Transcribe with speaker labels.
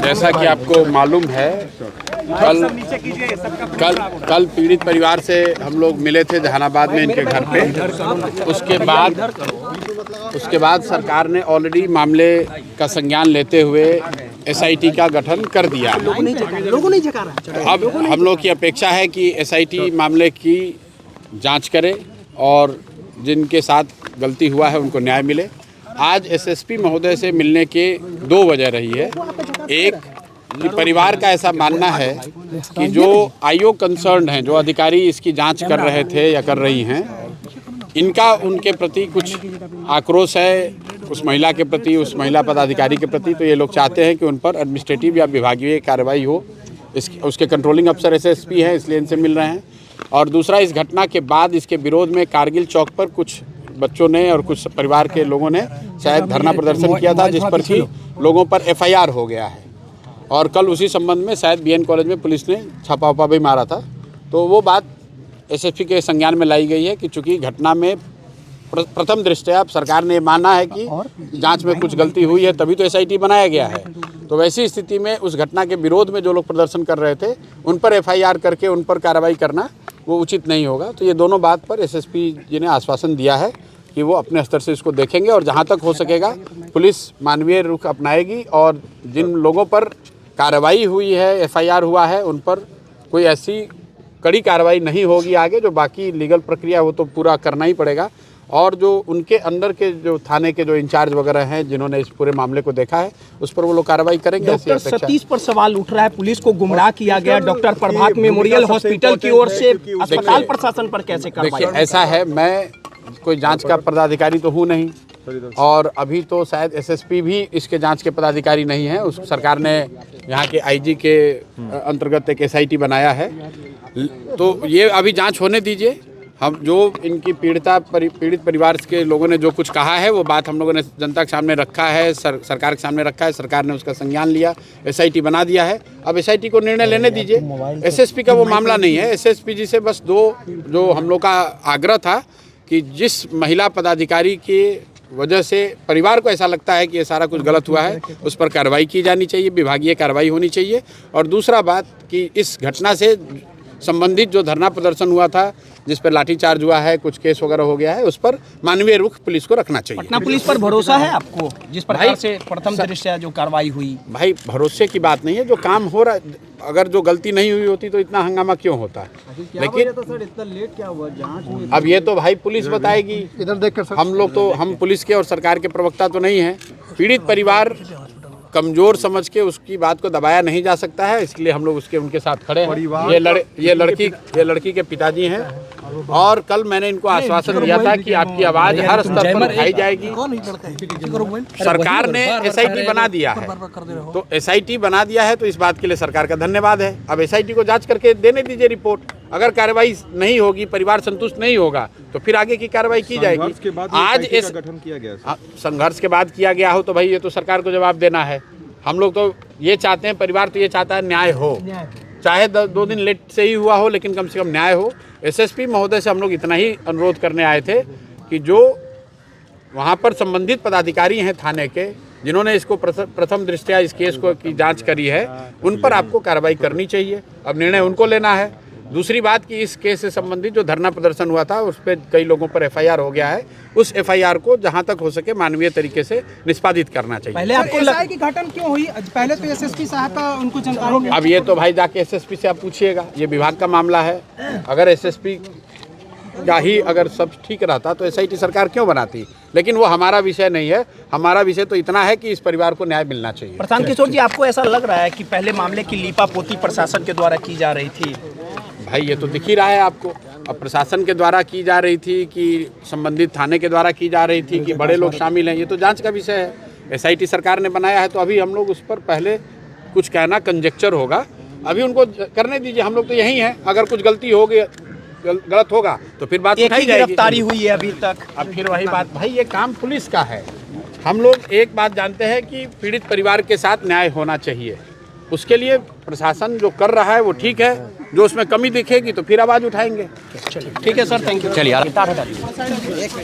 Speaker 1: जैसा कि आपको मालूम है, कल पीड़ित परिवार से हम लोग मिले थे जहानाबाद में इनके घर पे। उसके बाद सरकार ने ऑलरेडी मामले का संज्ञान लेते हुए एसआईटी का गठन कर दिया। अब हम लोग की अपेक्षा है कि एसआईटी मामले की जांच करे और जिनके साथ गलती हुआ है उनको न्याय मिले। आज एसएसपी महोदय से मिलने के दो वजह रही है। एक, कि परिवार का ऐसा मानना है कि जो आईओ कंसर्न्ड हैं, जो अधिकारी इसकी जांच कर रहे थे या कर रही हैं, इनका उनके प्रति कुछ आक्रोश है, उस महिला के प्रति, उस महिला पदाधिकारी के प्रति। तो ये लोग चाहते हैं कि उन पर एडमिनिस्ट्रेटिव या विभागीय कार्रवाई हो। उसके कंट्रोलिंग अफसर एसएसपी हैं, इसलिए इनसे मिल रहे हैं। और दूसरा, इस घटना के बाद इसके विरोध में कारगिल चौक पर कुछ बच्चों ने और कुछ परिवार के लोगों ने शायद धरना प्रदर्शन किया था, जिस पर कि लोगों पर एफआईआर हो गया है। और कल उसी संबंध में शायद बीएन कॉलेज में पुलिस ने छापा उपा भी मारा था। तो वो बात एसएसपी के संज्ञान में लाई गई है कि चूँकि घटना में प्रथम दृष्टया सरकार ने माना है कि जांच में कुछ गलती हुई है, तभी तो एसआईटी बनाया गया है। तो वैसी स्थिति में उस घटना के विरोध में जो लोग प्रदर्शन कर रहे थे, उन पर एफआईआर करके उन पर कार्रवाई करना वो उचित नहीं होगा। तो ये दोनों बात पर एसएसपी जी ने आश्वासन दिया है कि वो अपने स्तर से इसको देखेंगे और जहाँ तक हो सकेगा पुलिस मानवीय रुख अपनाएगी और जिन लोगों पर कार्रवाई हुई है, एफआईआर हुआ है, उन पर कोई ऐसी कड़ी कार्रवाई नहीं होगी आगे। जो बाकी लीगल प्रक्रिया वो तो पूरा करना ही पड़ेगा। और जो उनके अंदर के जो थाने के जो इंचार्ज वगैरह हैं, जिन्होंने इस पूरे मामले को देखा है, उस पर वो लोग कार्रवाई करेंगे।
Speaker 2: डॉक्टर सतीश पर सवाल उठ रहा है, पुलिस को गुमराह किया गया। डॉक्टर प्रभात मेमोरियल हॉस्पिटल की ओर से अस्पताल प्रशासन पर कैसे कार्रवाई?
Speaker 1: देखिए, ऐसा है, मैं कोई जांच का पदाधिकारी तो हूँ नहीं, और अभी तो शायद एसएसपी भी इसके जांच के पदाधिकारी नहीं है। उस सरकार ने यहाँ के आईजी के अंतर्गत एक एसआईटी बनाया है। तो ये अभी जांच होने दीजिए। हम जो इनकी पीड़ित परिवार के लोगों ने जो कुछ कहा है, वो बात हम लोगों ने जनता के सामने रखा है, सरकार के सामने रखा है। सरकार ने उसका संज्ञान लिया, एसआईटी बना दिया है। अब एसआईटी को निर्णय लेने दीजिए। एसएसपी का वो मामला नहीं है। एसएसपी जी से बस जो हम लोग का आग्रह था कि जिस महिला पदाधिकारी की वजह से परिवार को ऐसा लगता है कि ये सारा कुछ गलत हुआ है, उस पर कार्रवाई की जानी चाहिए, विभागीय कार्रवाई होनी चाहिए। और दूसरा बात कि इस घटना से संबंधित जो धरना प्रदर्शन हुआ था, जिस पर लाठीचार्ज हुआ है, कुछ केस वगैरह हो गया है, उस पर मानवीय रुख पुलिस को रखना चाहिए।
Speaker 2: पटना पुलिस पर भरोसा है आपको, जिस प्रकार से प्रथम दृष्टया जो कार्रवाई हुई? भाई,
Speaker 1: भरोसे की बात नहीं है, जो काम हो रहा है। अगर जो गलती नहीं हुई होती तो इतना हंगामा क्यों होता है? लेकिन
Speaker 3: सर इतना लेट क्या हुआ जांच?
Speaker 1: अब ये तो भाई पुलिस बताएगी।
Speaker 3: इधर देखकर
Speaker 1: हम लोग तो, हम पुलिस के और सरकार के प्रवक्ता तो नहीं हैं। पीड़ित परिवार कमजोर समझ के उसकी बात को दबाया नहीं जा सकता है, इसलिए हम लोग उनके साथ खड़े हैं। ये लड़की के पिताजी हैं, और कल मैंने इनको आश्वासन दिया था कि आपकी आवाज़ हर स्तर पर उठाई जाएगी। सरकार ने एसआईटी बना दिया है, तो एसआईटी बना दिया है, तो इस बात के लिए सरकार का धन्यवाद है। अब एसआईटी को जांच करके देने दीजिए रिपोर्ट। अगर कार्रवाई नहीं होगी, परिवार संतुष्ट नहीं होगा, तो फिर आगे की कार्रवाई की जाएगी। आज इस गठन किया गया, संघर्ष के बाद किया गया हो तो भाई ये तो सरकार को जवाब देना है। हम लोग तो ये चाहते हैं, परिवार तो ये चाहता है न्याय हो, चाहे 2 दिन लेट से ही हुआ हो, लेकिन कम से कम न्याय हो। एसएसपी महोदय से हम लोग इतना ही अनुरोध करने आए थे कि जो वहाँ पर संबंधित पदाधिकारी हैं थाने के, जिन्होंने इसको प्रथम दृष्टया इस केस को की जांच करी है, उन पर आपको कार्रवाई करनी चाहिए। अब निर्णय उनको लेना है। दूसरी बात कि इस केस से संबंधित जो धरना प्रदर्शन हुआ था, उस पर कई लोगों पर एफआईआर हो गया है। उस एफआईआर को जहां तक हो सके मानवीय तरीके से निष्पादित करना चाहिए।
Speaker 2: पहले आपको एसआई की घटना क्यों हुई? पहले तो एसएसपी साहब का उनको जानकारी।
Speaker 1: अब ये तो भाई जाके एसएसपी से आप पूछिएगा, ये विभाग का मामला है। अगर एसएसपी का ही अगर सब ठीक रहता तो एसआईटी सरकार क्यों बनाती? लेकिन वो हमारा विषय नहीं है। हमारा विषय तो इतना है कि इस परिवार को न्याय मिलना चाहिए।
Speaker 2: प्रशांत किशोर जी, आपको ऐसा लग रहा है कि पहले मामले की लीपापोती प्रशासन के द्वारा की जा रही थी?
Speaker 1: भाई, ये तो दिख ही रहा है आपको। अब प्रशासन के द्वारा की जा रही थी कि संबंधित थाने के द्वारा की जा रही थी कि बड़े लोग शामिल हैं, ये तो जांच का विषय है। एसआईटी सरकार ने बनाया है, तो अभी हम लोग उस पर पहले कुछ कहना कंजेक्चर होगा। अभी उनको करने दीजिए, हम लोग तो यही हैं। अगर कुछ गलती होगी, गलत होगा तो फिर बात उठाई जाएगी।
Speaker 2: गिरफ्तारी हुई है अभी तक।
Speaker 1: अब फिर वही बात, भाई ये काम पुलिस का है। हम लोग एक बात जानते हैं कि पीड़ित परिवार के साथ न्याय होना चाहिए। उसके लिए प्रशासन जो कर रहा है वो ठीक है। जो उसमें कमी दिखेगी तो फिर आवाज़ उठाएंगे।
Speaker 2: ठीक है सर, थैंक यू। चलिए।